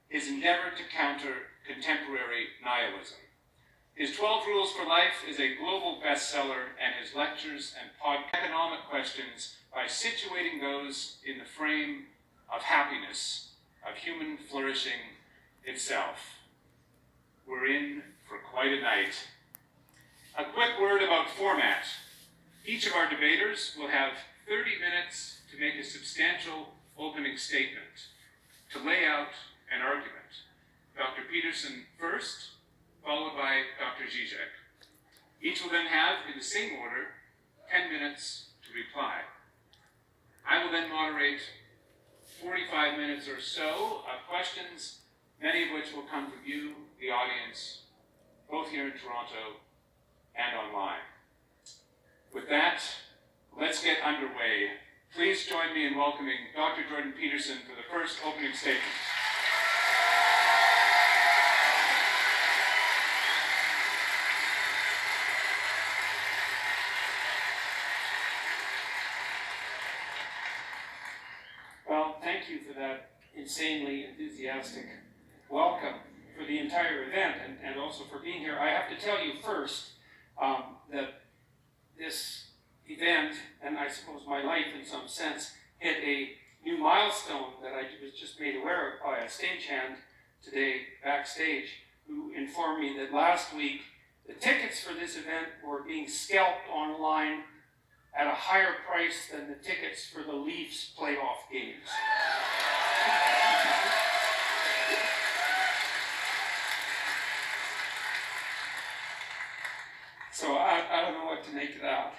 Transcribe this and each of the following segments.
his endeavor to counter contemporary nihilism. His 12 Rules for Life is a global bestseller, and his lectures and economic questions by situating those in the frame of happiness, of human flourishing itself. We're in for quite a night. A quick word about format. Each of our debaters will have 30 minutes to make a substantial opening statement, to lay out an argument. Dr. Peterson first, followed by Dr. Zizek. Each will then have, in the same order, 10 minutes to reply. I will then moderate 45 minutes or so of questions, many of which will come from you, the audience, both here in Toronto and online. With that, let's get underway. Please join me in welcoming Dr. Jordan Peterson for the first opening statement. Well, thank you for that insanely enthusiastic welcome for the entire event and also for being here. I have to tell you first that this event, and I suppose my life in some sense, hit a new milestone that I was just made aware of by a stagehand today backstage, who informed me that last week the tickets for this event were being scalped online at a higher price than the tickets for the Leafs playoff games. So I don't know what to make of that.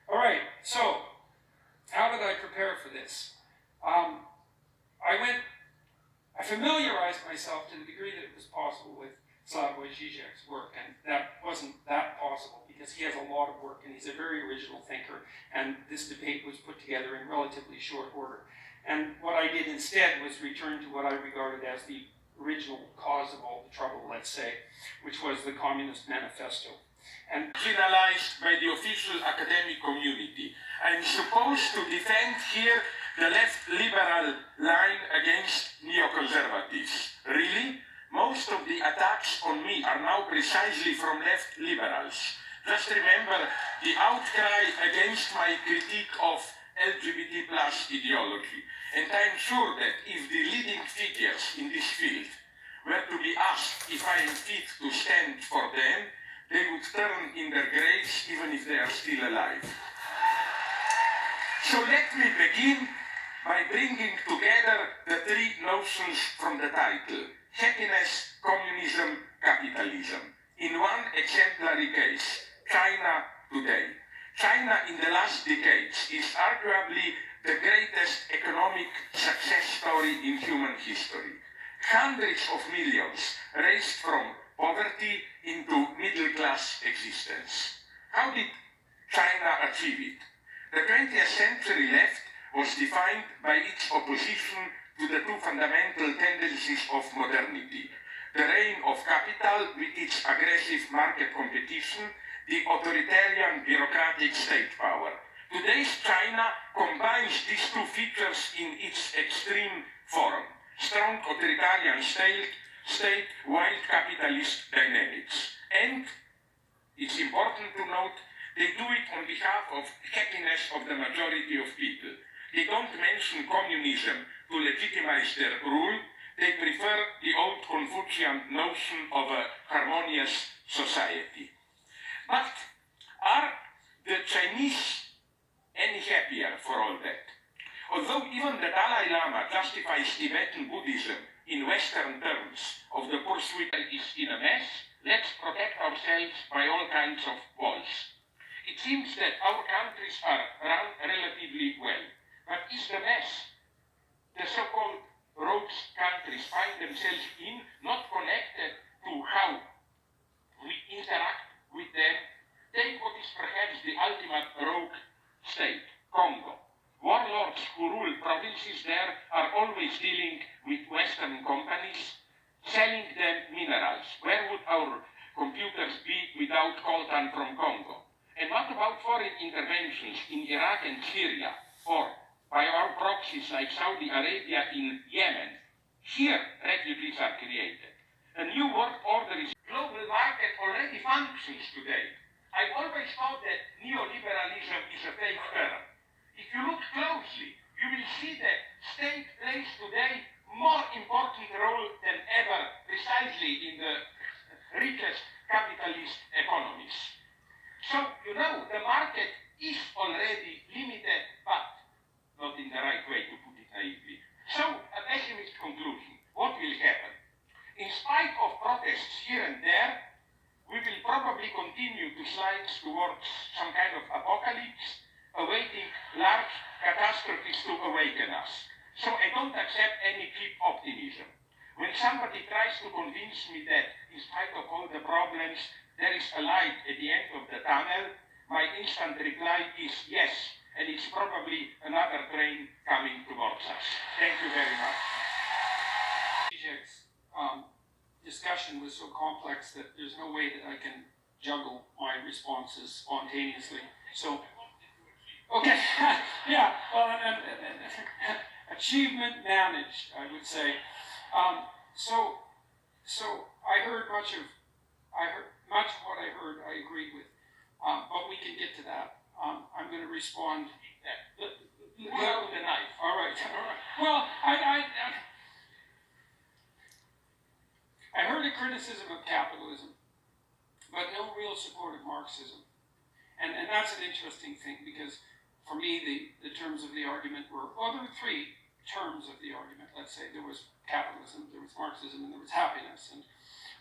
All right, so how did I prepare for this? I familiarized myself to the degree that it was possible with Slavoj Zizek's work, and that wasn't that possible because he has a lot of work and he's a very original thinker, and this debate was put together in relatively short order. And what I did instead was return to what I regarded as the original cause of all the trouble, let's say, which was the Communist Manifesto. And marginalized by the official academic community. I'm supposed to defend here the left liberal line against neoconservatives. Really? Most of the attacks on me are now precisely from left liberals. Just remember the outcry against my critique of LGBT plus ideology. And I'm sure that if the leading figures in this field were to be asked if I am fit to stand for them, they would turn in their graves even if they are still alive. So let me begin by bringing together the three notions from the title: happiness, communism, capitalism. In one exemplary case, China today. China in the last decades is arguably the greatest economic success story in human history. Hundreds of millions raised from poverty into middle-class existence. How did China achieve it? The 20th century left was defined by its opposition to the two fundamental tendencies of modernity: the reign of capital with its aggressive market competition, the authoritarian bureaucratic state power. Today's China combines these two features in its extreme form: strong authoritarian state, wild capitalist dynamics. And it's important to note, they do it on behalf of happiness of the majority of people. They don't mention communism to legitimize their rule. They prefer the old Confucian notion of a harmonious society. But are the Chinese any happier for all that? Although even the Dalai Lama justifies Tibetan Buddhism in Western terms of the pursuit is in a mess, let's protect ourselves by all kinds of walls. It seems that our countries are run relatively well, but is the mess the so-called rogue countries find themselves in not connected to how we interact with them? Take what is perhaps the ultimate rogue state, Congo. Warlords who rule provinces there are always dealing with Western companies, selling them minerals. Where would our computers be without coltan from Congo? And what about foreign interventions in Iraq and Syria, or by our proxies like Saudi Arabia in Yemen? Here, refugees are created. The new world order is global market already functions today. I always thought that neoliberalism is a fake term. If you look closely, you will see that state plays today more important role than ever precisely in the richest capitalist economies. So, you know, the market is already limited, but not in the right way, to put it naively. So, a pessimist conclusion. What will happen? In spite of protests here and there, we will probably continue to slide towards some kind of apocalypse, awaiting large catastrophes to awaken us. So I don't accept any cheap optimism. When somebody tries to convince me that, in spite of all the problems, there is a light at the end of the tunnel, my instant reply is yes, and it's probably another train coming towards us. Thank you very much. Zizek's discussion was so complex that there's no way that I can juggle my responses spontaneously. So, okay, yeah, well, achievement managed, I would say. So I heard much of what I heard. I agreed with, but we can get to that. I'm going to respond. Well, the knife. All right. Well, I heard a criticism of capitalism, but no real support of Marxism. And that's an interesting thing, because for me, the terms of the argument were, well, there were three terms of the argument. Let's say there was capitalism, there was Marxism, and there was happiness. And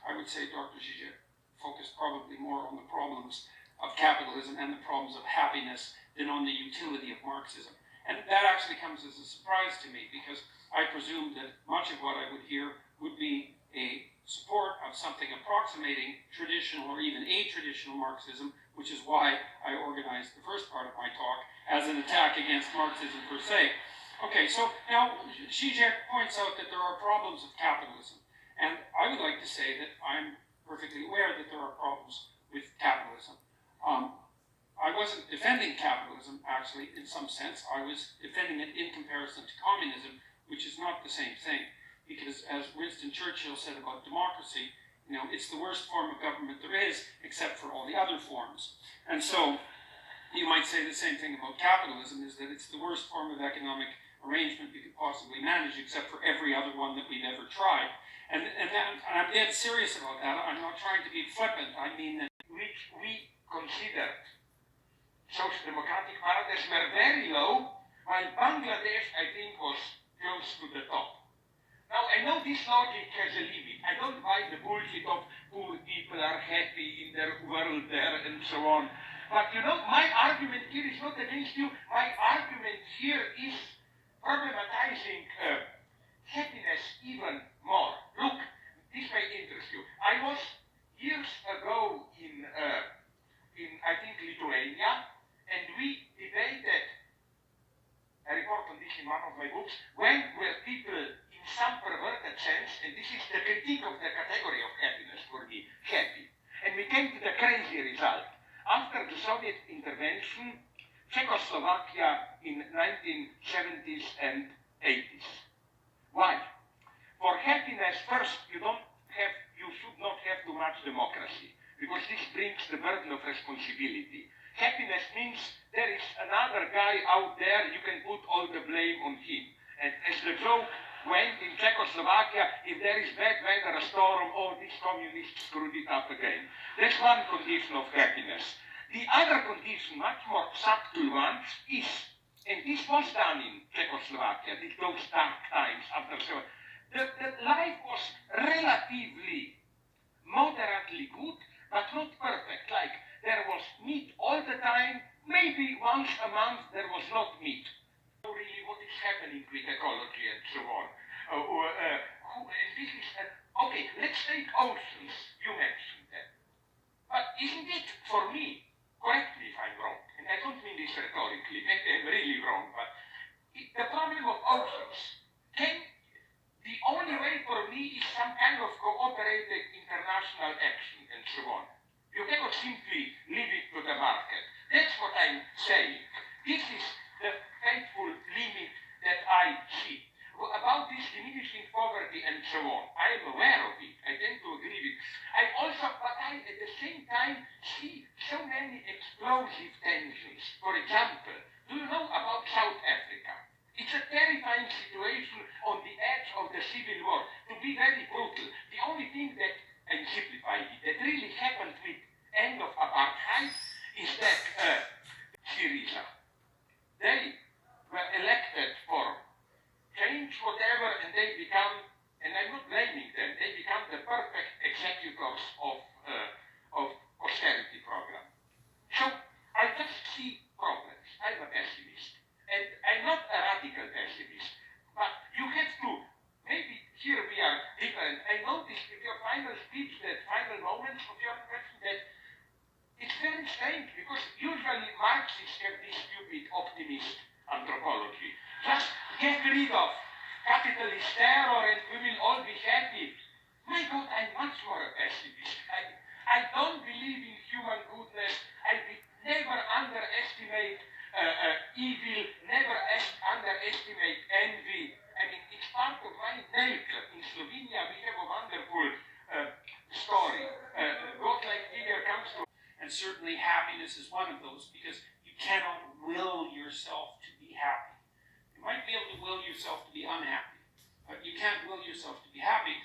I would say Dr. Zizek focused probably more on the problems of capitalism and the problems of happiness than on the utility of Marxism. And that actually comes as a surprise to me, because I presumed that much of what I would hear would be a support of something approximating traditional or even atraditional Marxism, which is why I organized the first part of my talk as an attack against Marxism per se. Okay, so now Zizek points out that there are problems of capitalism, and I would like to say that I'm perfectly aware that there are problems with capitalism. I wasn't defending capitalism, actually, in some sense. I was defending it in comparison to communism, which is not the same thing. Because as Winston Churchill said about democracy, you know, it's the worst form of government there is, except for all the other forms. And so you might say the same thing about capitalism, is that it's the worst form of economic arrangement you could possibly manage, except for every other one that we've ever tried. And I'm dead serious about that. I'm not trying to be flippant. I mean that which we considered social democratic paradigms were very low, while Bangladesh, I think, was close to the top. Now, I know this logic has a limit. I don't buy the bullshit of poor people are happy in their world there and so on. But, you know, my argument here is not against you. My argument here is problematizing happiness even more. Look, this may interest you. I was years ago in I think, Lithuania, and we debated, I report on this in one of my books, when were people in some perverted sense, and this is the critique of the category of happiness for me, happy. And we came to the crazy result. After the Soviet intervention, Czechoslovakia in 1970s and 80s. Why? For happiness, first, you should not have too much democracy, because this brings the burden of responsibility. Happiness means there is another guy out there, you can put all the blame on him. And as the joke went in Czechoslovakia, if there is bad weather, a storm, oh, these communists screwed it up again. That's one condition of happiness. The other condition, much more subtle one, is, and this was done in Czechoslovakia, those dark times after so, the life was relatively, moderately good, but not perfect. Like, there was meat all the time, maybe once a month there was not meat. Really, what is happening with ecology and so on? And this is, okay, let's take oceans, you mentioned that. But isn't it, for me, correct me if I'm wrong, and I don't mean this rhetorically, I'm really wrong, but the problem of oceans, the only way for me is some kind of cooperated international action and so on. You cannot simply leave it to the market. That's what I'm saying. This is the fateful limit that I see. About this diminishing poverty poverty and so on. I am aware of it. I tend to agree with it. But I at the same time see so many explosive tensions. For example, do you know about South Africa? It's a terrifying situation on the edge of the civil war. To be very brutal, the only thing that, and simplify it, that really happened with end of apartheid is that Syriza, they were elected for change whatever, and they become, and I'm not blaming them, they become the perfect executors of austerity program. So I just see problems. I'm a pessimist. And I'm not a radical pessimist, but you have to, maybe here we are different. I noticed in your final speech, that final moments of your question, that it's very strange, because usually Marxists have this stupid optimist anthropology. Just get rid of capitalist terror and we will all be happy. My God, I'm much more a pessimist. I don't believe in human goodness. I never underestimate evil, never underestimate envy. I mean, it's part of my nature. In Slovenia, we have a wonderful story. God-like figure comes to... And certainly happiness is one of those, because you cannot will yourself to be happy. You might be able to will yourself to be unhappy, but you can't will yourself to be happy.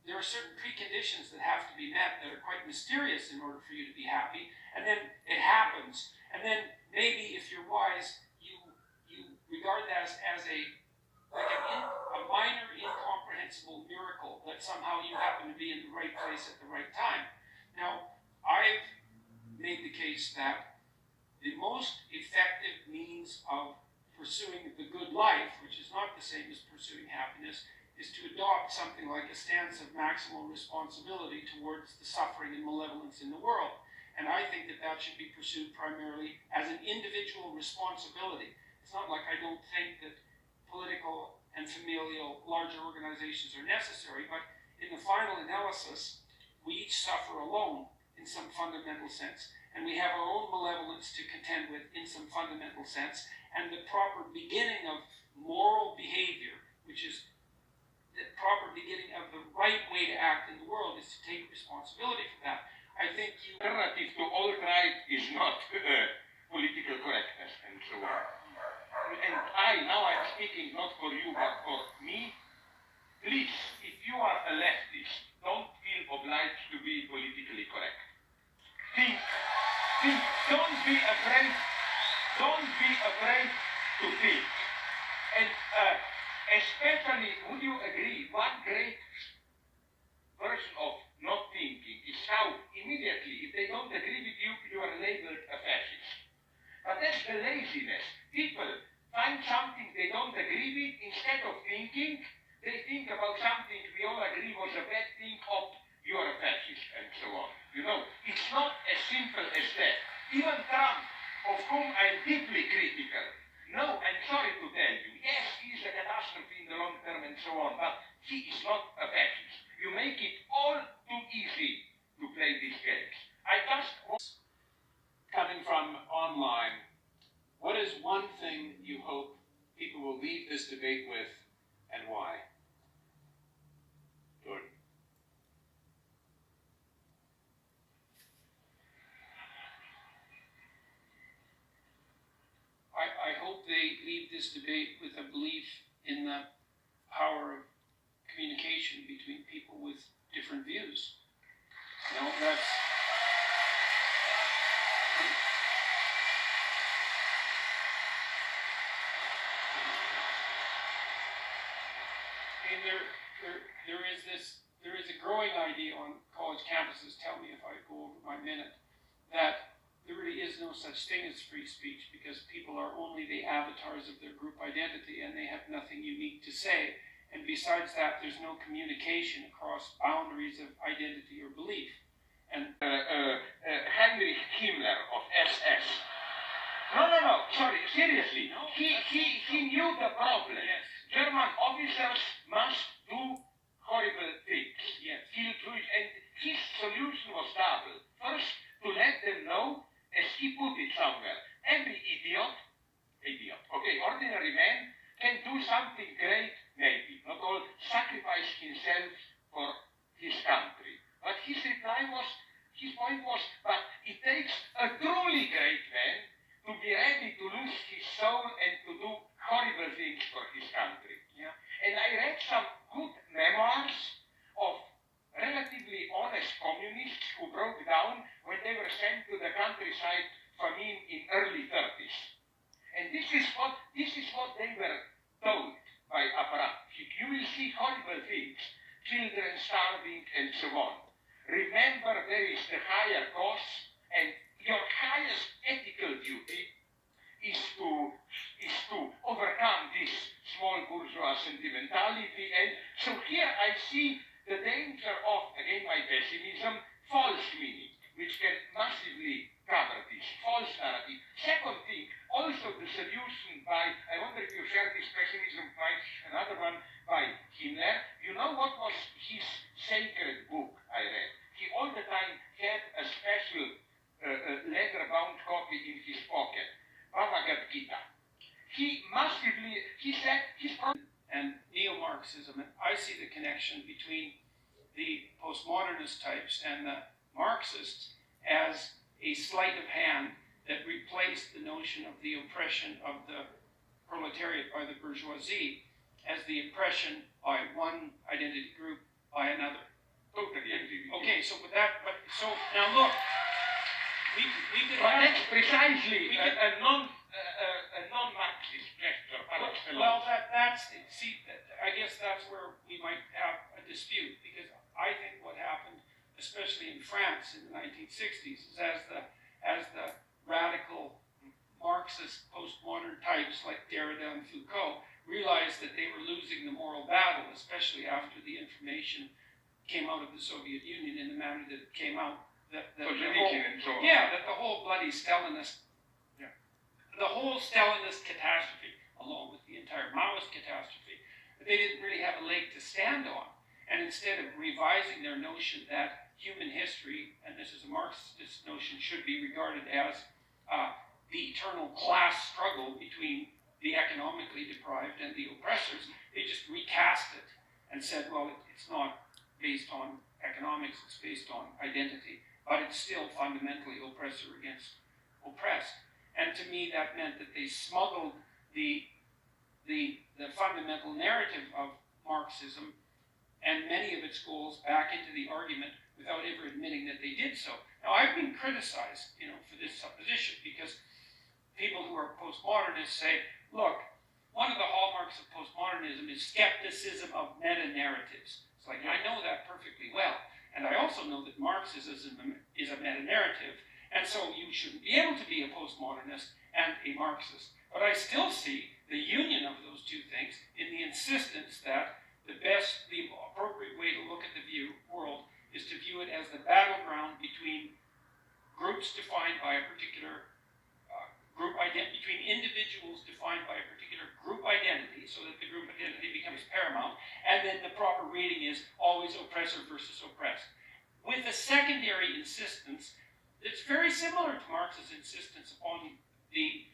There are certain preconditions that have to be met that are quite mysterious in order for you to be happy, and then it happens. And then maybe, if you're wise, you regard that as a minor, incomprehensible miracle that somehow you happen to be in the right place at the right time. Now, I've made the case that the most effective means of pursuing the good life, which is not the same as pursuing happiness, is to adopt something like a stance of maximal responsibility towards the suffering and malevolence in the world. And I think that that should be pursued primarily as an individual responsibility. It's not like I don't think that political and familial larger organizations are necessary, but in the final analysis, we each suffer alone in some fundamental sense, and we have our own malevolence to contend with in some fundamental sense, and the proper beginning of moral behavior, which is the proper beginning of the right way to act in the world, is to take responsibility for that. I think you... Alternative to alt-right is not political correctness and so on. And I'm speaking not for you, but for me. Please, if you are a leftist, don't feel obliged to be politically correct. Think, don't be afraid to think. And especially, would you agree, one great version of not thinking is how immediately, if they don't agree with you, you are labeled a fascist. But that's the laziness. People find something they don't agree with, instead of thinking, they think about something we all agree was a bad thing, you're a fascist, and so on. You know, it's not as simple as that. Even Trump, of whom I'm deeply critical, no, I'm sorry to tell you, yes, he's a catastrophe in the long term and so on, but he is not a fascist. You make it all too easy to play these games. Coming from online, what is one thing you hope people will leave this debate with, and why? Jordan. I hope they leave this debate with a belief in the power of communication between people with different views. You know, that's... I mean, there is a growing idea on college campuses, tell me if I go over my minute, that there really is no such thing as free speech, because people are only the avatars of their group identity and they have nothing unique to say. And besides that, there's no communication across boundaries of identity or belief. And Heinrich Himmler of SS. No, sorry, seriously. No, he knew the problem. Yes. German officers must do horrible things. Yes. Kill Jews, and his solution was double. First, to let them know, as he put it somewhere, every idiot, okay, ordinary man can do something great, maybe, not all, sacrifice sacrifice himself for his country. But his point was, but it takes a truly great man to be ready to lose his soul and to do horrible things for his country. Yeah? And I read some good memoirs of relatively honest communists who broke down when they were sent to the countryside famine in early 30s. And this is what they were told by apparatchik. You will see horrible things, children starving and so on. Remember, there is the higher cause, and your highest ethical duty is to overcome this small bourgeois sentimentality. And so here I see the danger of, again my pessimism, false meaning, which can massively cover this false narrative. Second thing, also the solution by, I wonder if you share this pessimism by another one by Himmler. You know what was his sacred book I read? He all the time had a special leather-bound copy in his pocket, Bhagavad Gita. He said his problem. And neo-Marxism, and I see the connection between the postmodernist types and the Marxists as a sleight of hand that replaced the notion of the oppression of the proletariat by the bourgeoisie as the oppression by one identity group by another. Totally agree. Okay, so with that, so now look, we could but have, that's precisely a non-Marxist gesture. well, I guess that's where we might have a dispute, because I think what happened, especially in France in the 1960s, is as the radical Marxist postmodern types like Derrida and Foucault realized that they were losing the moral battle, especially after the information came out of the Soviet Union in the manner that it came out, that the whole bloody Stalinist, the whole Stalinist catastrophe, along with the entire Maoist catastrophe, that they didn't really have a leg to stand on. And instead of revising their notion that human history, and this is a Marxist notion, should be regarded as the eternal class struggle between the economically deprived and the oppressors, they just recast it and said, well, it's not based on economics, it's based on identity, but it's still fundamentally oppressor against oppressed. And to me, that meant that they smuggled the fundamental narrative of Marxism and many of its goals back into the argument without ever admitting that they did so. Now, I've been criticized, for this supposition, because people who are postmodernists say, look, one of the hallmarks of postmodernism is skepticism of meta-narratives. It's like, I know that perfectly well, and I also know that Marxism is a meta-narrative, and so you shouldn't be able to be a postmodernist and a Marxist. But I still see the union of those two things in the insistence that the appropriate way to look at the world is to view it as the battleground between groups defined by a particular group identity, between individuals defined by a particular group identity, so that the group identity becomes paramount, and then the proper reading is always oppressor versus oppressed. With a secondary insistence that's very similar to Marx's insistence upon the